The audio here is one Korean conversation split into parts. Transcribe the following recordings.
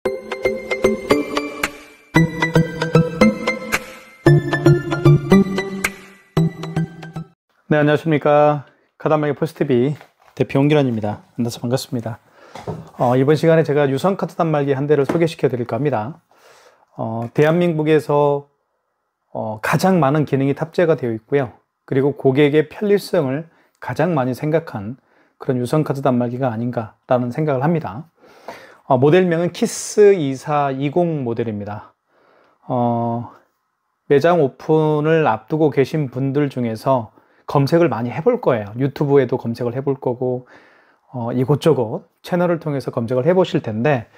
네, 안녕하십니까. 카드단말기 포스트비 대표 홍기란입니다. 만나서 반갑습니다. 이번 시간에 제가 유선 카드 단말기 한 대를 소개시켜 드릴까 합니다. 대한민국에서 가장 많은 기능이 탑재가 되어 있고요. 그리고 고객의 편리성을 가장 많이 생각한 그런 유선 카드 단말기가 아닌가라는 생각을 합니다. 모델명은 키스2420 모델입니다. 매장 오픈을 앞두고 계신 분들 중에서 검색을 많이 해볼 거예요. 유튜브에도 검색을 해볼 거고, 이곳저곳 채널을 통해서 검색을 해보실 텐데,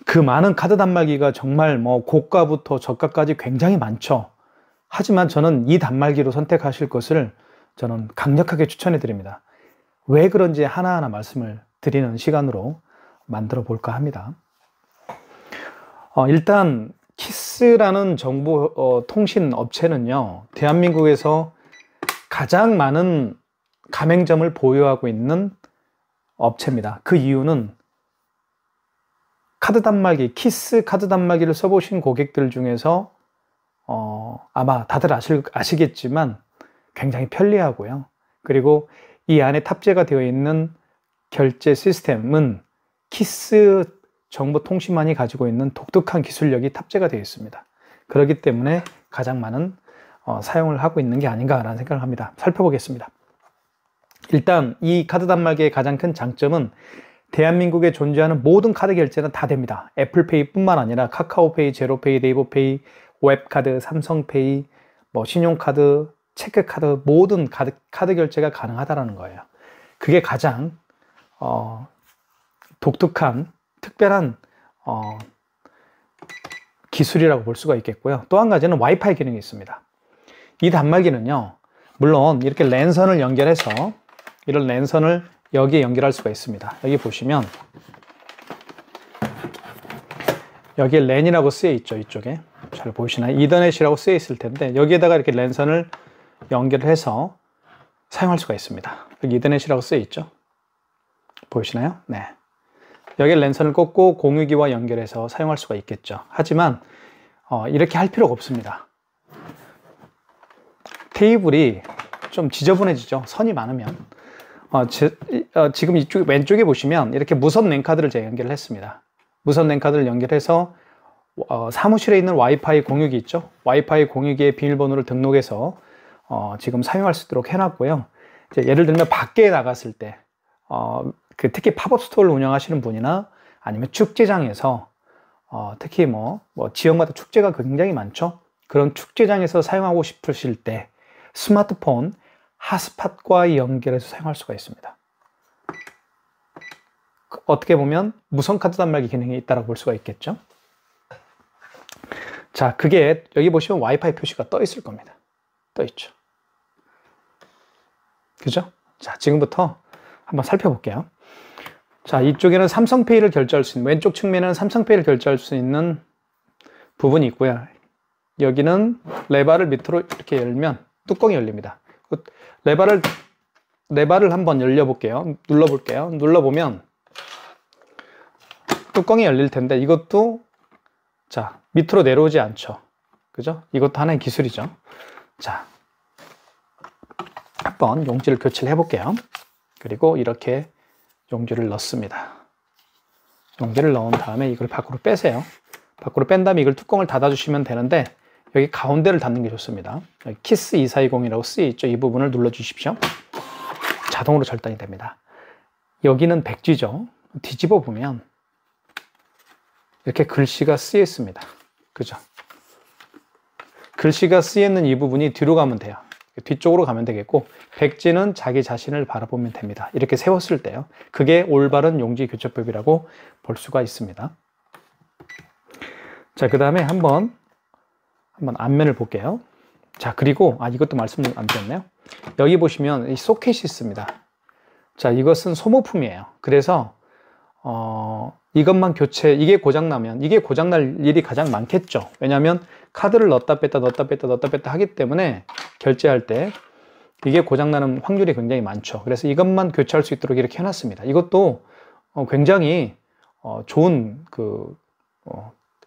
그 많은 카드 단말기가 정말 고가부터 저가까지 굉장히 많죠. 하지만 저는 이 단말기로 선택하실 것을 저는 강력하게 추천해 드립니다. 왜 그런지 하나하나 말씀을 드리는 시간으로 만들어 볼까 합니다. 일단 키스라는 정보 통신 업체는요, 대한민국에서 가장 많은 가맹점을 보유하고 있는 업체입니다. 그 이유는 카드 단말기, 키스 카드 단말기를 써보신 고객들 중에서 아마 다들 아시겠지만 굉장히 편리하고요. 그리고 이 안에 탑재가 되어 있는 결제 시스템은 키스 정보통신만이 가지고 있는 독특한 기술력이 탑재가 되어 있습니다. 그렇기 때문에 가장 많은 사용을 하고 있는 게 아닌가라는 생각을 합니다. 살펴보겠습니다. 일단 이 카드 단말기의 가장 큰 장점은 대한민국에 존재하는 모든 카드 결제는 다 됩니다. 애플페이 뿐만 아니라 카카오페이, 제로페이, 네이버페이, 웹카드, 삼성페이, 신용카드, 체크카드 모든 카드 결제가 가능하다는 거예요. 그게 가장 독특한 특별한 기술이라고 볼 수가 있겠고요. 또 한 가지는 와이파이 기능이 있습니다. 이 단말기는요, 물론 이렇게 랜선을 연결해서 이런 랜선을 여기에 연결할 수가 있습니다. 여기 보시면 여기에 랜이라고 쓰여 있죠. 이쪽에 잘 보이시나요? 이더넷이라고 쓰여 있을 텐데 여기에다가 이렇게 랜선을 연결해서 사용할 수가 있습니다. 여기 이더넷이라고 쓰여 있죠. 보이시나요? 네. 여기에 랜선을 꽂고 공유기와 연결해서 사용할 수가 있겠죠. 하지만 이렇게 할 필요가 없습니다. 케이블이 좀 지저분해지죠. 선이 많으면. 지금 이쪽 왼쪽에 보시면 이렇게 무선 랜카드를 제가 연결을 했습니다. 무선 랜카드를 연결해서 사무실에 있는 와이파이 공유기 있죠. 와이파이 공유기의 비밀번호를 등록해서 지금 사용할 수 있도록 해놨고요. 이제 예를 들면 밖에 나갔을 때 특히 팝업 스토어를 운영하시는 분이나 아니면 축제장에서 특히 지역마다 축제가 굉장히 많죠. 그런 축제장에서 사용하고 싶으실 때 스마트폰 핫스팟과 연결해서 사용할 수가 있습니다. 어떻게 보면 무선 카드 단말기 기능이 있다고 볼 수가 있겠죠. 자, 그게 여기 보시면 와이파이 표시가 떠 있을 겁니다. 떠 있죠. 그죠? 자, 지금부터 한번 살펴볼게요. 자, 이쪽에는 삼성페이를 결제할 수 있는, 왼쪽 측면에는 삼성페이를 결제할 수 있는 부분이 있고요. 여기는 레바를 밑으로 이렇게 열면 뚜껑이 열립니다. 레바를 한번 열려볼게요. 눌러볼게요. 눌러보면 뚜껑이 열릴 텐데 이것도 자, 밑으로 내려오지 않죠. 그죠? 이것도 하나의 기술이죠. 자, 한번 용지를 교체를 해볼게요. 그리고 이렇게 용지를 넣습니다. 용지를 넣은 다음에 이걸 밖으로 빼세요. 밖으로 뺀 다음에 이걸 뚜껑을 닫아주시면 되는데 여기 가운데를 닫는 게 좋습니다. 여기 키스2420이라고 쓰여 있죠. 이 부분을 눌러주십시오. 자동으로 절단이 됩니다. 여기는 백지죠. 뒤집어 보면 이렇게 글씨가 쓰여 있습니다. 그죠? 글씨가 쓰여 있는 이 부분이 뒤로 가면 돼요. 뒤쪽으로 가면 되겠고, 백지는 자기 자신을 바라보면 됩니다. 이렇게 세웠을 때요. 그게 올바른 용지 교체법이라고 볼 수가 있습니다. 자, 그 다음에 한번 앞면을 볼게요. 자, 그리고 이것도 말씀 안 드렸네요. 여기 보시면 이 소켓이 있습니다. 자, 이것은 소모품이에요. 그래서 이것만 이게 고장나면, 이게 고장날 일이 가장 많겠죠. 왜냐하면 카드를 넣었다 뺐다 하기 때문에 결제할 때 이게 고장나는 확률이 굉장히 많죠. 그래서 이것만 교체할 수 있도록 이렇게 해놨습니다. 이것도 굉장히 좋은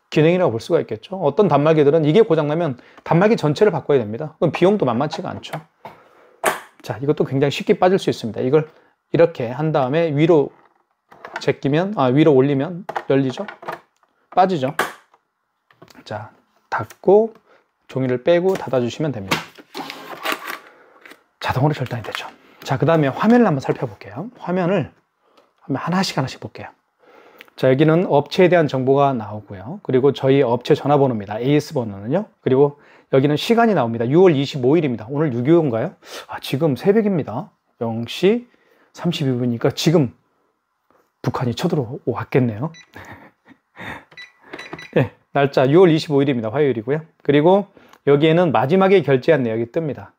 기능이라고 볼 수가 있겠죠. 어떤 단말기들은 이게 고장나면 단말기 전체를 바꿔야 됩니다. 그럼 비용도 만만치가 않죠. 자, 이것도 굉장히 쉽게 빠질 수 있습니다. 이걸 이렇게 한 다음에 위로 제끼면, 위로 올리면 열리죠? 빠지죠? 자, 닫고 종이를 빼고 닫아주시면 됩니다. 자동으로 절단이 되죠. 자, 그 다음에 화면을 한번 살펴볼게요. 화면을 하나씩 볼게요. 자, 여기는 업체에 대한 정보가 나오고요. 그리고 저희 업체 전화번호입니다. AS 번호는요. 그리고 여기는 시간이 나옵니다. 6월 25일입니다. 오늘 6.25인가요? 지금 새벽입니다. 0시 32분이니까 지금 북한이 쳐들어왔겠네요. 네, 날짜 6월 25일입니다. 화요일이고요. 그리고 여기에는 마지막에 결제한 내역이 뜹니다.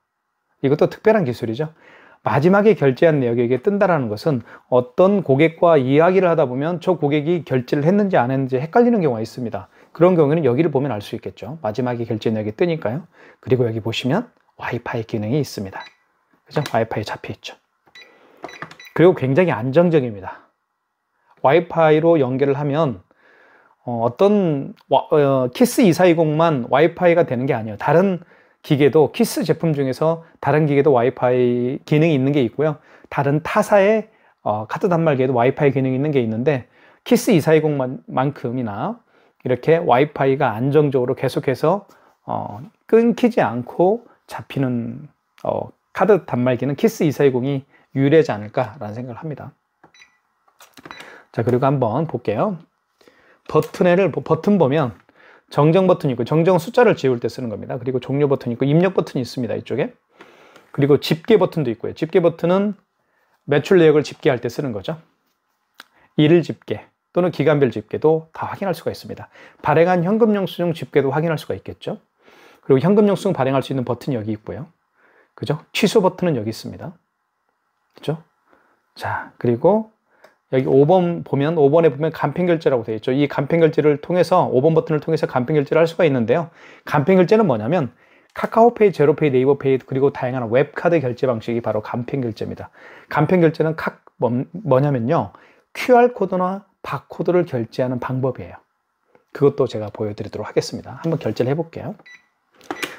이것도 특별한 기술이죠. 마지막에 결제한 내역이 이게 뜬다라는 것은 어떤 고객과 이야기를 하다 보면 저 고객이 결제를 했는지 안 했는지 헷갈리는 경우가 있습니다. 그런 경우에는 여기를 보면 알 수 있겠죠. 마지막에 결제 내역이 뜨니까요. 그리고 여기 보시면 와이파이 기능이 있습니다. 그죠? 와이파이 잡혀 있죠. 그리고 굉장히 안정적입니다. 와이파이로 연결을 하면 어떤 키스 2420만 와이파이가 되는 게 아니에요. 다른 기계도 키스 제품 중에서 다른 기계도 와이파이 기능이 있는 게 있고요. 다른 타사의 카드 단말기에도 와이파이 기능이 있는 게 있는데 키스 2420만큼이나 이렇게 와이파이가 안정적으로 계속해서 끊기지 않고 잡히는 카드 단말기는 키스 2420이 유일하지 않을까라는 생각을 합니다. 자, 그리고 한번 볼게요. 버튼 보면 정정 버튼이 있고, 정정 숫자를 지울 때 쓰는 겁니다. 그리고 종료 버튼이 있고, 입력 버튼이 있습니다. 이쪽에. 그리고 집계 버튼도 있고요. 집계 버튼은 매출 내역을 집계할 때 쓰는 거죠. 일 집계 또는 기간별 집계도 다 확인할 수가 있습니다. 발행한 현금 영수증 집계도 확인할 수가 있겠죠. 그리고 현금 영수증 발행할 수 있는 버튼이 여기 있고요. 그죠? 취소 버튼은 여기 있습니다. 그죠? 자, 그리고 여기 5번 보면 5번에 보면 간편결제라고 되어 있죠. 이 간편결제를 통해서 5번 버튼을 통해서 간편결제를 할 수가 있는데요. 간편결제는 뭐냐면 카카오페이, 제로페이, 네이버페이 그리고 다양한 웹카드 결제 방식이 바로 간편결제입니다. 간편결제는 뭐냐면요. QR코드나 바코드를 결제하는 방법이에요. 그것도 제가 보여드리도록 하겠습니다. 한번 결제를 해볼게요.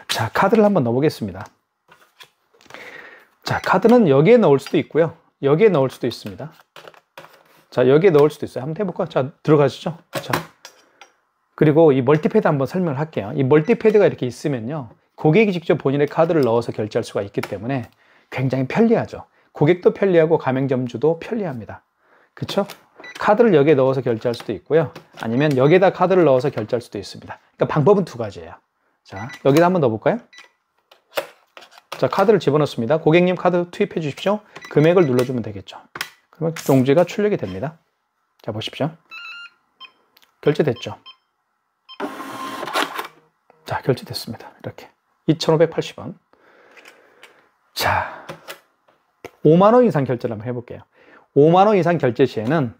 자, 카드를 한번 넣어보겠습니다. 자, 카드는 여기에 넣을 수도 있고요. 여기에 넣을 수도 있습니다. 자, 여기에 넣을 수도 있어요. 한번 해볼까요? 자, 들어가시죠. 자, 그리고 이 멀티패드 한번 설명을 할게요. 이 멀티패드가 이렇게 있으면요. 고객이 직접 본인의 카드를 넣어서 결제할 수가 있기 때문에 굉장히 편리하죠. 고객도 편리하고 가맹점주도 편리합니다. 그쵸? 카드를 여기에 넣어서 결제할 수도 있고요. 아니면 여기에다 카드를 넣어서 결제할 수도 있습니다. 그러니까 방법은 두 가지예요. 자, 여기다 한번 넣어볼까요? 자, 카드를 집어넣습니다. 고객님 카드 투입해 주십시오. 금액을 눌러주면 되겠죠. 그러면 용지가 출력이 됩니다. 자, 보십시오. 결제됐죠. 자, 결제됐습니다. 이렇게 2,580원. 자, 5만 원 이상 결제를 한번 해볼게요. 5만 원 이상 결제 시에는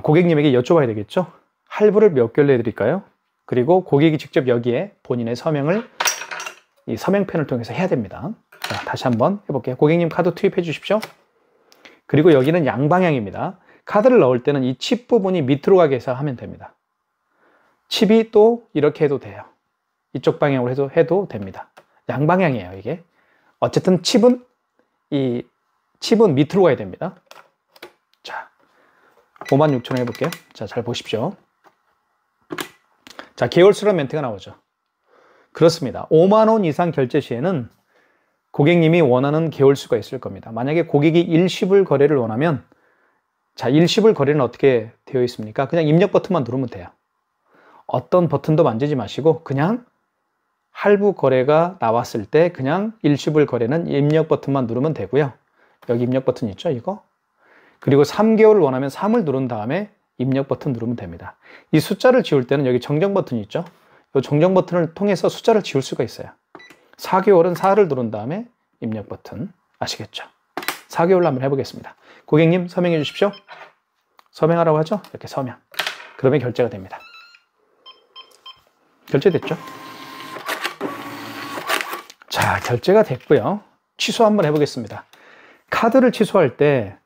고객님에게 여쭤봐야 되겠죠. 할부를 몇 개를 내드릴까요? 그리고 고객이 직접 여기에 본인의 서명을 이 서명펜을 통해서 해야 됩니다. 자, 다시 한번 해볼게요. 고객님 카드 투입해 주십시오. 그리고 여기는 양방향입니다. 카드를 넣을 때는 이 칩 부분이 밑으로 가게 해서 하면 됩니다. 칩이 또 이렇게 해도 돼요. 이쪽 방향으로 해도 됩니다. 양방향이에요, 이게. 어쨌든 칩은 밑으로 가야 됩니다. 자, 56,000원 해볼게요. 자, 잘 보십시오. 자, 계열수란 멘트가 나오죠. 그렇습니다. 5만 원 이상 결제 시에는 고객님이 원하는 계열수가 있을 겁니다. 만약에 고객이 일시불 거래를 원하면, 자, 일시불 거래는 어떻게 되어 있습니까? 그냥 입력 버튼만 누르면 돼요. 어떤 버튼도 만지지 마시고 그냥 할부 거래가 나왔을 때 그냥 일시불 거래는 입력 버튼만 누르면 되고요. 여기 입력 버튼 있죠, 이거? 그리고 3개월을 원하면 3을 누른 다음에 입력 버튼 누르면 됩니다. 이 숫자를 지울 때는 여기 정정 버튼이 있죠? 이 정정 버튼을 통해서 숫자를 지울 수가 있어요. 4개월은 4를 누른 다음에 입력 버튼. 아시겠죠? 4개월로 한번 해보겠습니다. 고객님 서명해 주십시오. 서명하라고 하죠? 이렇게 서명. 그러면 결제가 됩니다. 결제됐죠? 자, 결제가 됐고요. 취소 한번 해보겠습니다. 카드를 취소할 때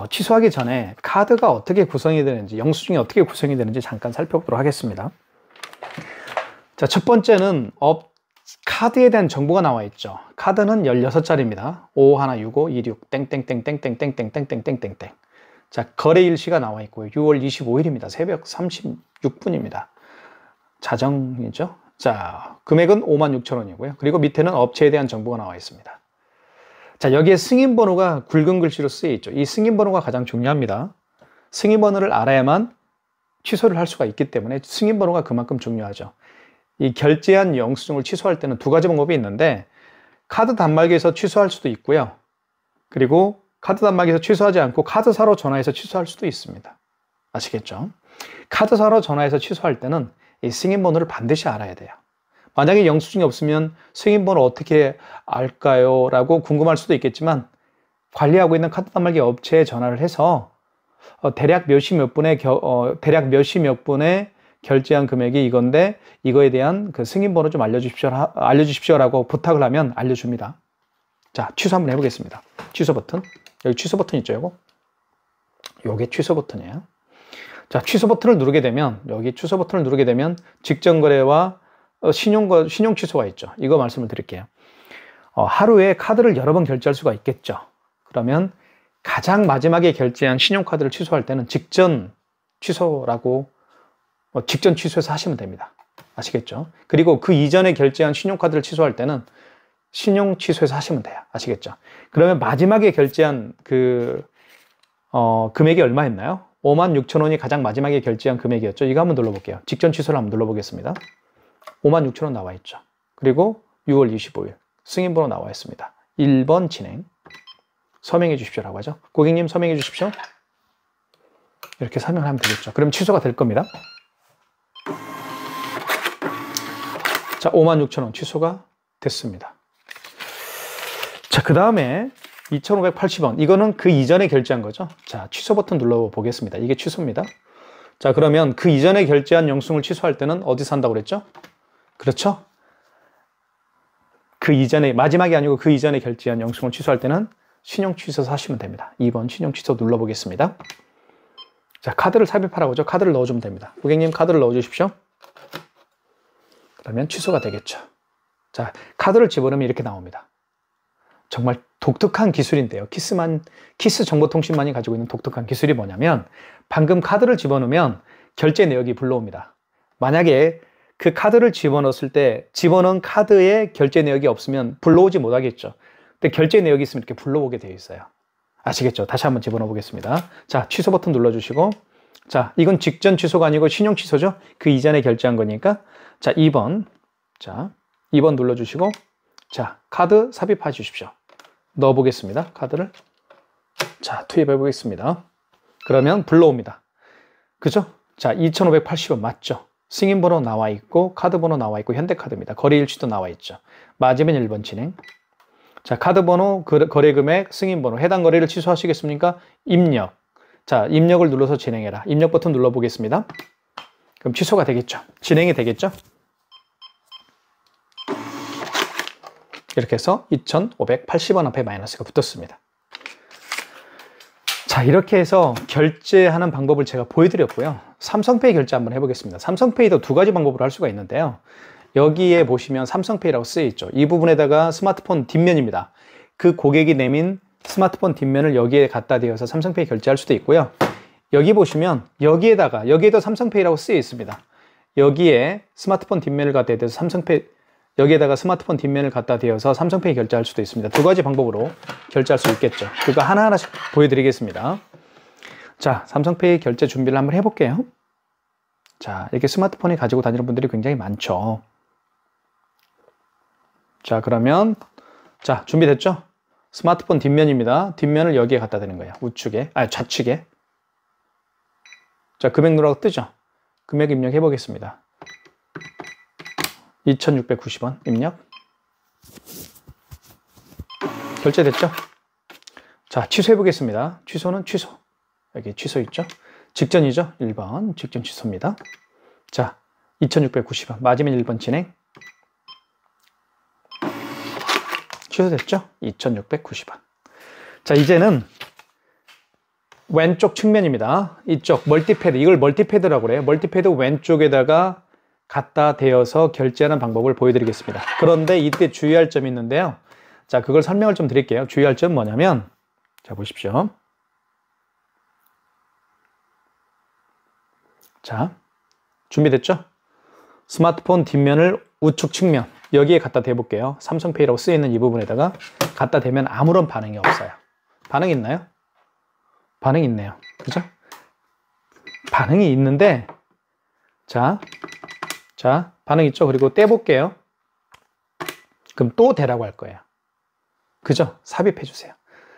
취소하기 전에 카드가 어떻게 구성이 되는지, 영수증이 어떻게 구성이 되는지 잠깐 살펴보도록 하겠습니다. 자, 첫 번째는 카드에 대한 정보가 나와 있죠. 카드는 16자리입니다. 5165 26 땡땡땡땡땡땡땡땡땡땡땡. 자, 거래 일시가 나와 있고요. 6월 25일입니다. 새벽 36분입니다. 자정이죠. 자, 금액은 56,000원이고요. 그리고 밑에는 업체에 대한 정보가 나와 있습니다. 자, 여기에 승인번호가 굵은 글씨로 쓰여 있죠. 이 승인번호가 가장 중요합니다. 승인번호를 알아야만 취소를 할 수가 있기 때문에 승인번호가 그만큼 중요하죠. 이 결제한 영수증을 취소할 때는 두 가지 방법이 있는데, 카드 단말기에서 취소할 수도 있고요. 그리고 카드 단말기에서 취소하지 않고 카드사로 전화해서 취소할 수도 있습니다. 아시겠죠? 카드사로 전화해서 취소할 때는 이 승인번호를 반드시 알아야 돼요. 만약에 영수증이 없으면 승인번호 어떻게 알까요? 라고 궁금할 수도 있겠지만, 관리하고 있는 카드 단말기 업체에 전화를 해서 대략 몇 시 몇 분에 결제한 금액이 이건데 이거에 대한 그 승인번호 좀 알려주십시오라고 부탁을 하면 알려줍니다. 자, 취소 한번 해보겠습니다. 취소 버튼. 여기 취소 버튼 있죠, 요게 취소 버튼이에요. 자, 취소 버튼을 누르게 되면, 여기 취소 버튼을 누르게 되면 직전 거래와 신용 취소가 있죠. 이거 말씀을 드릴게요. 하루에 카드를 여러 번 결제할 수가 있겠죠. 그러면 가장 마지막에 결제한 신용카드를 취소할 때는 직전 취소라고 직전 취소해서 하시면 됩니다. 아시겠죠? 그리고 그 이전에 결제한 신용카드를 취소할 때는 신용 취소해서 하시면 돼요. 아시겠죠? 그러면 마지막에 결제한 금액이 얼마였나요? 56,000원이 가장 마지막에 결제한 금액이었죠. 이거 한번 눌러볼게요. 직전 취소를 한번 눌러보겠습니다. 56,000원 나와 있죠. 그리고 6월 25일 승인번호 나와 있습니다. 1번 진행. 서명해 주십시오라고 하죠. 고객님 서명해 주십시오. 이렇게 설명을 하면 되겠죠. 그럼 취소가 될 겁니다. 자, 56,000원 취소가 됐습니다. 자, 그 다음에 2,580원. 이거는 그 이전에 결제한 거죠. 자, 취소 버튼 눌러보겠습니다. 이게 취소입니다. 자, 그러면 그 이전에 결제한 영수증을 취소할 때는 어디서 한다고 그랬죠? 그렇죠? 그 이전에, 마지막이 아니고 그 이전에 결제한 영수증을 취소할 때는 신용 취소해서 하시면 됩니다. 2번 신용 취소 눌러보겠습니다. 자, 카드를 삽입하라고 하죠. 카드를 넣어주면 됩니다. 고객님 카드를 넣어주십시오. 그러면 취소가 되겠죠. 자, 카드를 집어넣으면 이렇게 나옵니다. 정말 독특한 기술인데요. 키스 정보통신만이 가지고 있는 독특한 기술이 뭐냐면, 방금 카드를 집어넣으면 결제 내역이 불러옵니다. 만약에 그 카드를 집어넣었을 때 집어넣은 카드에 결제 내역이 없으면 불러오지 못하겠죠. 근데 결제 내역이 있으면 이렇게 불러오게 되어 있어요. 아시겠죠? 다시 한번 집어넣어 보겠습니다. 자, 취소 버튼 눌러주시고, 자, 이건 직전 취소가 아니고 신용 취소죠? 그 이전에 결제한 거니까. 자, 2번. 자, 2번 눌러주시고, 자, 카드 삽입해 주십시오. 넣어 보겠습니다. 카드를. 자, 투입해 보겠습니다. 그러면 불러옵니다. 그죠? 자, 2,580원 맞죠? 승인번호 나와 있고, 카드 번호 나와 있고, 현대카드입니다. 거래일치도 나와 있죠. 맞으면 1번 진행. 자, 카드 번호, 거래 금액, 승인번호, 해당 거래를 취소하시겠습니까? 입력. 자, 입력을 눌러서 진행해라. 입력 버튼 눌러보겠습니다. 그럼 취소가 되겠죠. 진행이 되겠죠. 이렇게 해서 2,580원 앞에 마이너스가 붙었습니다. 자, 이렇게 해서 결제하는 방법을 제가 보여드렸고요. 삼성페이 결제 한번 해보겠습니다. 삼성페이도 두 가지 방법으로 할 수가 있는데요. 여기에 보시면 삼성페이라고 쓰여 있죠. 이 부분에다가 스마트폰 뒷면입니다. 그 고객이 내민 스마트폰 뒷면을 여기에 갖다 대어서 삼성페이 결제할 수도 있고요. 여기 보시면 여기에도 삼성페이라고 쓰여 있습니다. 여기에 스마트폰 뒷면을 갖다 대어서 여기에다가 스마트폰 뒷면을 갖다 대어서 삼성페이 결제할 수도 있습니다. 두 가지 방법으로 결제할 수 있겠죠. 그거 하나하나씩 보여드리겠습니다. 자, 삼성페이 결제 준비를 한번 해볼게요. 자, 이렇게 스마트폰이 가지고 다니는 분들이 굉장히 많죠. 자, 그러면 자, 준비됐죠? 스마트폰 뒷면입니다. 뒷면을 여기에 갖다 대는 거예요. 좌측에. 자, 금액 누르고 뜨죠? 금액 입력해 보겠습니다. 2,690원 입력. 결제됐죠? 자, 취소해 보겠습니다. 취소는 취소. 여기 취소 있죠? 직전이죠? 1번 직전 취소입니다. 자, 2,690원 맞으면 1번 진행. 취소됐죠? 2,690원. 자, 이제는 왼쪽 측면입니다. 이쪽 멀티패드, 이걸 멀티패드라고 그래요. 멀티패드 왼쪽에다가 갖다 대어서 결제하는 방법을 보여드리겠습니다. 그런데 이때 주의할 점이 있는데요. 자, 그걸 설명을 좀 드릴게요. 주의할 점은 뭐냐면, 자, 보십시오. 자, 준비됐죠? 스마트폰 뒷면을 우측 측면, 여기에 갖다 대볼게요. 삼성페이라고 쓰여있는 이 부분에다가 갖다 대면 아무런 반응이 없어요. 반응 있나요? 반응이 있네요. 그죠? 반응이 있는데, 자, 반응 있죠? 그리고 떼볼게요. 그럼 또 대라고 할 거예요. 그죠? 삽입해 주세요.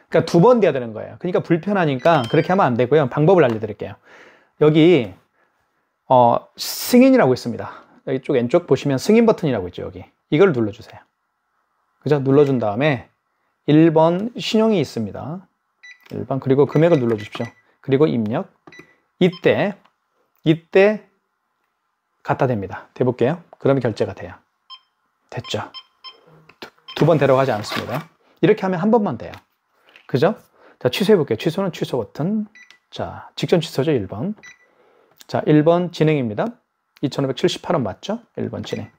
그러니까 두 번 돼야 되는 거예요. 그러니까 불편하니까 그렇게 하면 안 되고요. 방법을 알려드릴게요. 여기 승인이라고 있습니다. 여기 쪽 왼쪽 보시면 승인 버튼이라고 있죠. 여기 이걸 눌러주세요. 그죠? 눌러준 다음에 1번 신용이 있습니다. 1번 그리고 금액을 눌러주십시오. 그리고 입력. 이때 갖다 댑니다. 대볼게요. 그러면 결제가 돼요. 됐죠? 두 번 데려가지 않습니다. 이렇게 하면 한 번만 돼요. 그죠? 자, 취소해 볼게요. 취소는 취소 버튼. 자, 직전 취소죠, 1번. 자, 1번 진행입니다. 2,578원 맞죠? 1번 진행.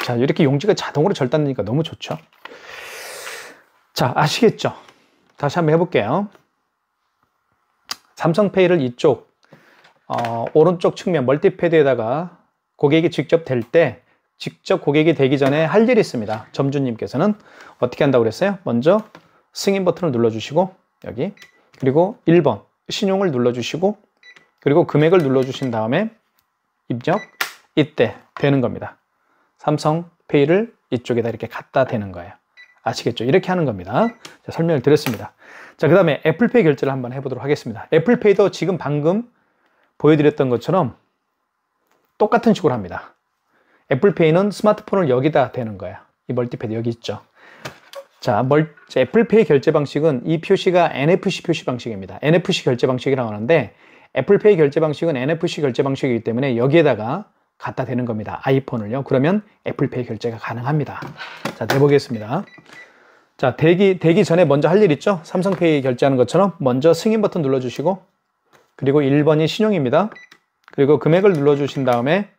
자, 이렇게 용지가 자동으로 절단되니까 너무 좋죠? 자, 아시겠죠? 다시 한번 해볼게요. 삼성페이를 이쪽, 오른쪽 측면 멀티패드에다가 고객이 직접 댈 때, 직접 고객이 되기 전에 할 일이 있습니다. 점주님께서는 어떻게 한다고 그랬어요? 먼저 승인 버튼을 눌러주시고, 여기. 그리고 1번 신용을 눌러주시고, 그리고 금액을 눌러주신 다음에 입력. 이때 되는 겁니다. 삼성페이를 이쪽에다 이렇게 갖다 대는 거예요. 아시겠죠? 이렇게 하는 겁니다. 자, 설명을 드렸습니다. 자, 그 다음에 애플페이 결제를 한번 해보도록 하겠습니다. 애플페이도 지금 방금 보여드렸던 것처럼 똑같은 식으로 합니다. 애플페이는 스마트폰을 여기다 대는 거예요. 이 멀티패드 여기 있죠. 자, 애플페이 결제 방식은 이 표시가 NFC 표시 방식입니다. NFC 결제 방식이라고 하는데 애플페이 결제 방식은 NFC 결제 방식이기 때문에 여기에다가 갖다 대는 겁니다. 아이폰을요. 그러면 애플페이 결제가 가능합니다. 자, 대보겠습니다. 자, 대기 전에 먼저 할 일 있죠? 삼성페이 결제하는 것처럼 먼저 승인 버튼 눌러주시고, 그리고 1번이 신용입니다. 그리고 금액을 눌러주신 다음에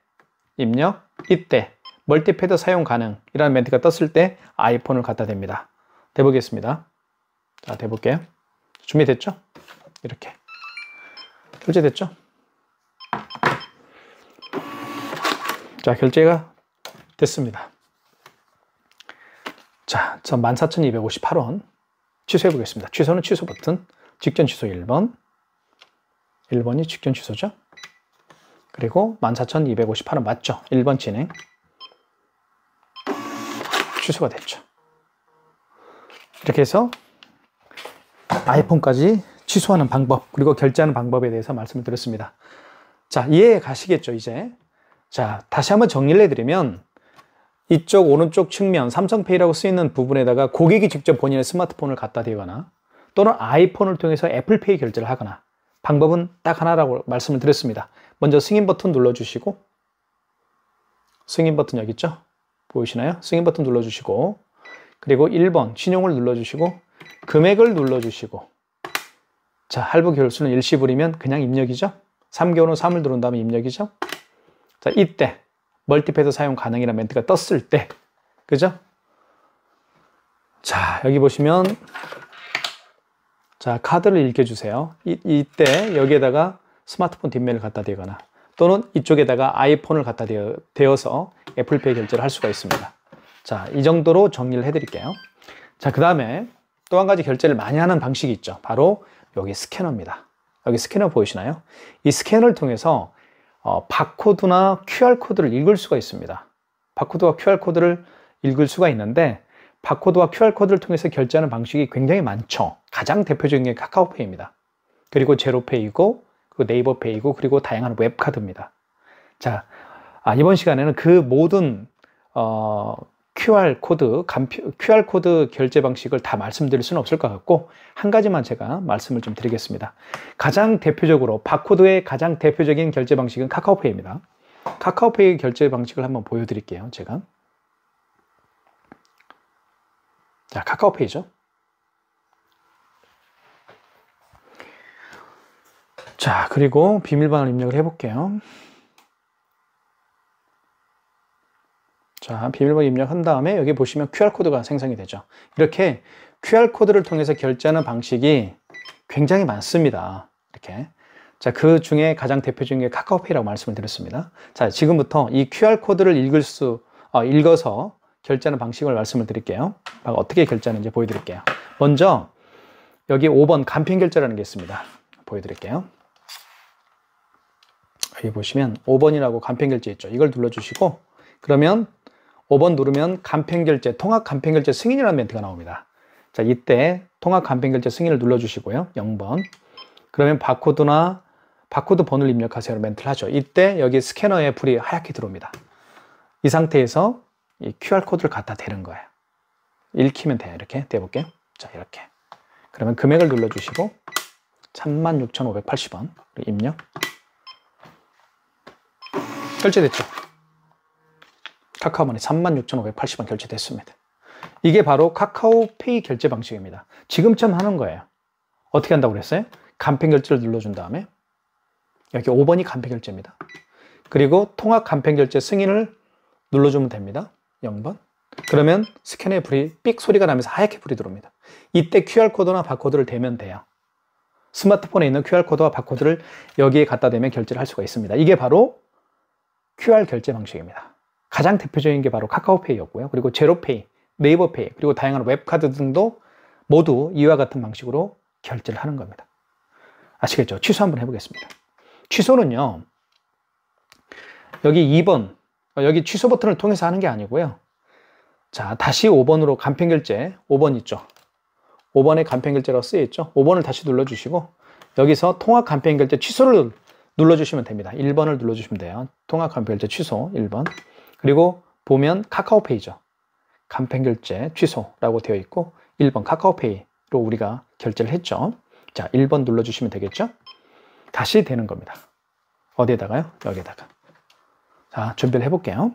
입력. 이때 멀티패드 사용 가능이라는 멘트가 떴을 때 아이폰을 갖다 댑니다. 대보겠습니다. 자, 대볼게요. 준비됐죠? 이렇게. 결제됐죠? 자, 결제가 됐습니다. 자, 전 14,258원 취소해 보겠습니다. 취소는 취소 버튼, 직전 취소 1번. 1번이 직전 취소죠? 그리고 14,258원 맞죠? 1번 진행. 취소가 됐죠. 이렇게 해서 아이폰까지 취소하는 방법, 그리고 결제하는 방법에 대해서 말씀을 드렸습니다. 자, 이해 가시겠죠, 이제? 자, 다시 한번 정리를 해드리면 이쪽 오른쪽 측면 삼성페이라고 쓰이는 부분에다가 고객이 직접 본인의 스마트폰을 갖다 대거나 또는 아이폰을 통해서 애플페이 결제를 하거나 방법은 딱 하나라고 말씀을 드렸습니다. 먼저 승인 버튼 눌러주시고, 승인 버튼 여기 있죠? 보이시나요? 승인 버튼 눌러주시고, 그리고 1번 신용을 눌러주시고, 금액을 눌러주시고, 자, 할부 결수는 일시불이면 그냥 입력이죠? 3개월은 3을 누른 다음에 입력이죠? 자, 이때 멀티패드 사용 가능이라는 멘트가 떴을 때, 그죠? 자, 여기 보시면 자, 카드를 읽혀주세요. 이때 여기에다가 스마트폰 뒷면을 갖다 대거나 또는 이쪽에다가 아이폰을 갖다 대어서 애플페이 결제를 할 수가 있습니다. 자, 이 정도로 정리를 해드릴게요. 자, 그 다음에 또 한 가지 결제를 많이 하는 방식이 있죠. 바로 여기 스캐너입니다. 여기 스캐너 보이시나요? 이 스캐너를 통해서 바코드나 QR코드를 읽을 수가 있습니다. 바코드와 QR코드를 읽을 수가 있는데 바코드와 QR코드를 통해서 결제하는 방식이 굉장히 많죠. 가장 대표적인 게 카카오페이입니다. 그리고 제로페이고, 그리고 네이버페이고, 그리고 다양한 웹카드입니다. 자, 이번 시간에는 그 모든 QR코드 결제 방식을 다 말씀드릴 수는 없을 것 같고 한 가지만 제가 말씀을 좀 드리겠습니다. 가장 대표적으로 바코드의 가장 대표적인 결제 방식은 카카오페이입니다. 카카오페이 결제 방식을 한번 보여드릴게요. 제가. 자, 카카오페이죠. 자, 그리고 비밀번호를 입력을 해볼게요. 자, 비밀번호 입력한 다음에 여기 보시면 QR코드가 생성이 되죠. 이렇게 QR코드를 통해서 결제하는 방식이 굉장히 많습니다. 이렇게. 자, 그 중에 가장 대표적인 게 카카오페이라고 말씀을 드렸습니다. 자, 지금부터 이 QR코드를 읽어서 결제하는 방식을 말씀을 드릴게요. 어떻게 결제하는지 보여드릴게요. 먼저 여기 5번 간편결제라는 게 있습니다. 보여드릴게요. 여기 보시면 5번이라고 간편결제 있죠. 이걸 눌러주시고 그러면 5번 누르면 간편결제, 통합 간편결제 승인이라는 멘트가 나옵니다. 자, 이때 통합 간편결제 승인을 눌러주시고요. 0번. 그러면 바코드 번호를 입력하세요. 멘트를 하죠. 이때 여기 스캐너에 불이 하얗게 들어옵니다. 이 상태에서 이 QR코드를 갖다 대는 거예요. 읽히면 돼요. 이렇게 대볼게요. 자, 이렇게. 그러면 금액을 눌러주시고 36,580원 입력. 결제됐죠? 카카오머니 36,580원 결제됐습니다. 이게 바로 카카오페이 결제 방식입니다. 지금처럼 하는 거예요. 어떻게 한다고 그랬어요? 간편결제를 눌러준 다음에 여기 5번이 간편결제입니다. 그리고 통합 간편결제 승인을 눌러주면 됩니다. 0번. 그러면 스캐너에 불이 삑 소리가 나면서 하얗게 불이 들어옵니다. 이때 QR코드나 바코드를 대면 돼요. 스마트폰에 있는 QR코드와 바코드를 여기에 갖다 대면 결제를 할 수가 있습니다. 이게 바로 QR 결제 방식입니다. 가장 대표적인 게 바로 카카오페이였고요. 그리고 제로페이, 네이버페이, 그리고 다양한 웹카드 등도 모두 이와 같은 방식으로 결제를 하는 겁니다. 아시겠죠? 취소 한번 해보겠습니다. 취소는요, 여기 2번, 여기 취소 버튼을 통해서 하는 게 아니고요. 자, 다시 5번으로 간편결제, 5번 있죠? 5번에 간편결제라고 쓰여있죠? 5번을 다시 눌러주시고 여기서 통합 간편결제 취소를 눌러주시면 됩니다. 1번을 눌러주시면 돼요. 통합 간편결제 취소 1번. 그리고 보면 카카오페이죠. 간편결제 취소라고 되어 있고 1번 카카오페이로 우리가 결제를 했죠. 자, 1번 눌러주시면 되겠죠? 다시 되는 겁니다. 어디에다가요? 여기에다가. 자, 준비를 해볼게요.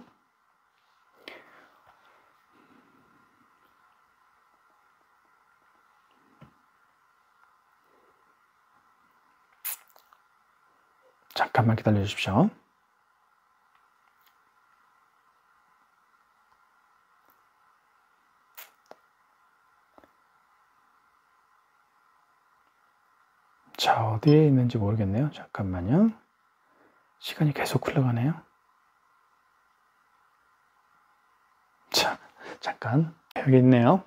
잠깐만 기다려 주십시오. 자, 어디에 있는지 모르겠네요. 잠깐만요. 시간이 계속 흘러가네요. 자, 잠깐. 여기 있네요.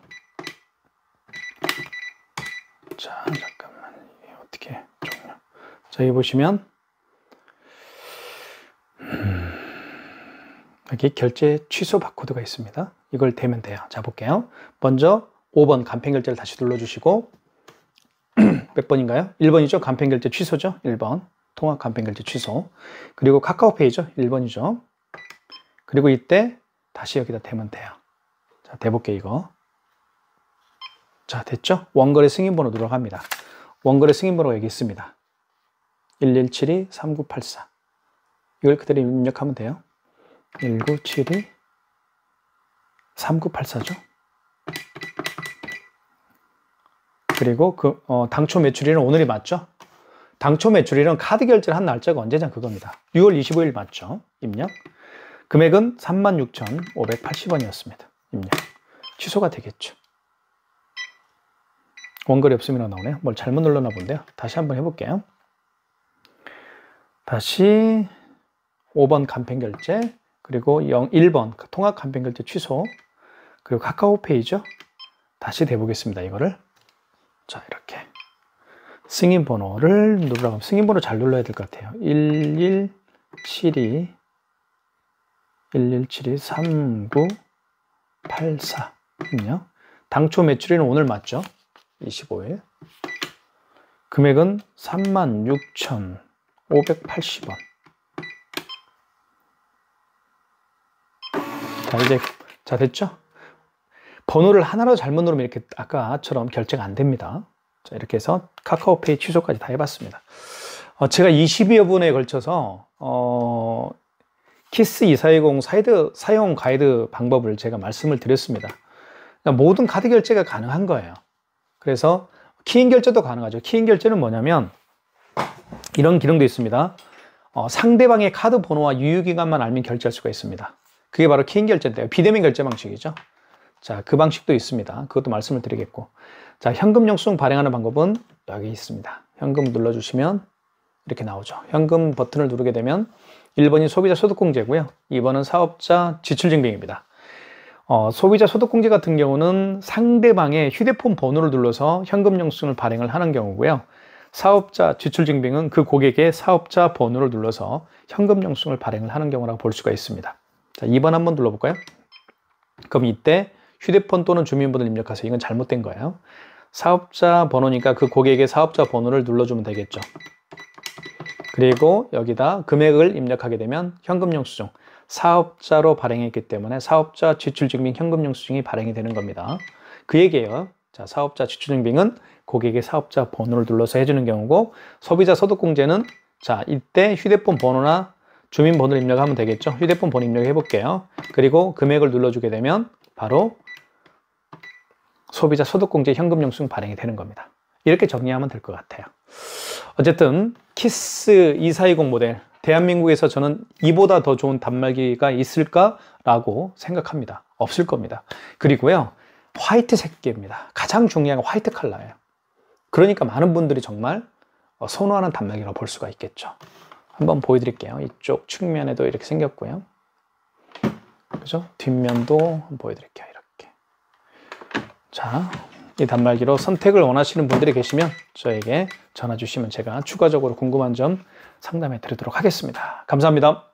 자, 잠깐만. 이게 어떻게 종료. 자, 여기 보시면 여기 결제 취소 바코드가 있습니다. 이걸 대면 돼요. 자, 볼게요. 먼저 5번 간편결제를 다시 눌러주시고 몇 번인가요? 1번이죠. 간편결제 취소죠. 1번. 통합 간편결제 취소. 그리고 카카오페이죠. 1번이죠. 그리고 이때 다시 여기다 대면 돼요. 자, 대볼게요, 이거. 자, 됐죠? 원거래 승인번호 들어갑니다. 원거래 승인번호가 여기 있습니다. 1172-3984. 이걸 그대로 입력하면 돼요. 1972-3984죠. 그리고 당초 매출일은 오늘이 맞죠? 당초 매출일은 카드 결제를 한 날짜가 언제냐 그겁니다. 6월 25일 맞죠? 입력. 금액은 36,580원이었습니다. 입력. 취소가 되겠죠. 원거래 없음이라고 나오네요. 뭘 잘못 눌렀나 본데요. 다시 한번 해볼게요. 다시 5번 간편결제, 그리고 1번 통합 간편결제 취소, 그리고 카카오페이죠. 다시 대보겠습니다. 이거를. 자, 이렇게 승인번호를 누르라고 하면 승인번호 잘 눌러야 될 것 같아요. 1172-3984 입력. 당초 매출일은 오늘 맞죠? 25일. 금액은 36,580원. 자, 이제, 자, 됐죠? 번호를 하나로 잘못 누르면 이렇게 아까처럼 결제가 안 됩니다. 자, 이렇게 해서 카카오페이 취소까지 다 해봤습니다. 제가 20여 분에 걸쳐서, 키스 2420 사용 가이드 방법을 제가 말씀을 드렸습니다. 그러니까 모든 카드 결제가 가능한 거예요. 그래서 키인 결제도 가능하죠. 키인 결제는 뭐냐면, 이런 기능도 있습니다. 상대방의 카드 번호와 유효기간만 알면 결제할 수가 있습니다. 그게 바로 키인 결제인데요. 비대면 결제 방식이죠. 자, 그 방식도 있습니다. 그것도 말씀을 드리겠고. 자, 현금 영수증 발행하는 방법은 여기 있습니다. 현금 눌러주시면 이렇게 나오죠. 현금 버튼을 누르게 되면 1번이 소비자 소득공제고요. 2번은 사업자 지출증빙입니다. 소비자 소득공제 같은 경우는 상대방의 휴대폰 번호를 눌러서 현금 영수증을 발행을 하는 경우고요. 사업자 지출증빙은 그 고객의 사업자 번호를 눌러서 현금 영수증을 발행을 하는 경우라고 볼 수가 있습니다. 자, 2번 한번 눌러볼까요? 그럼 이때 휴대폰 또는 주민번호를 입력하세요. 이건 잘못된 거예요. 사업자 번호니까 그 고객의 사업자 번호를 눌러주면 되겠죠. 그리고 여기다 금액을 입력하게 되면 현금 영수증, 사업자로 발행했기 때문에 사업자 지출증빙 현금 영수증이 발행이 되는 겁니다. 그 얘기예요. 자, 사업자 지출증빙은 고객의 사업자 번호를 눌러서 해주는 경우고, 소비자 소득공제는 자, 이때 휴대폰 번호나 주민번호를 입력하면 되겠죠. 휴대폰 번호 입력해 볼게요. 그리고 금액을 눌러주게 되면 바로 소비자 소득공제 현금 영수증 발행이 되는 겁니다. 이렇게 정리하면 될 것 같아요. 어쨌든 키스 2420 모델, 대한민국에서 저는 이보다 더 좋은 단말기가 있을까라고 생각합니다. 없을 겁니다. 그리고요, 화이트 색계입니다. 가장 중요한 건 화이트 컬러예요. 그러니까 많은 분들이 정말 선호하는 단말기라고 볼 수가 있겠죠. 한번 보여드릴게요. 이쪽 측면에도 이렇게 생겼고요. 그죠? 뒷면도 한번 보여드릴게요. 이렇게. 자, 이 단말기로 선택을 원하시는 분들이 계시면 저에게 전화 주시면 제가 추가적으로 궁금한 점 상담해 드리도록 하겠습니다. 감사합니다.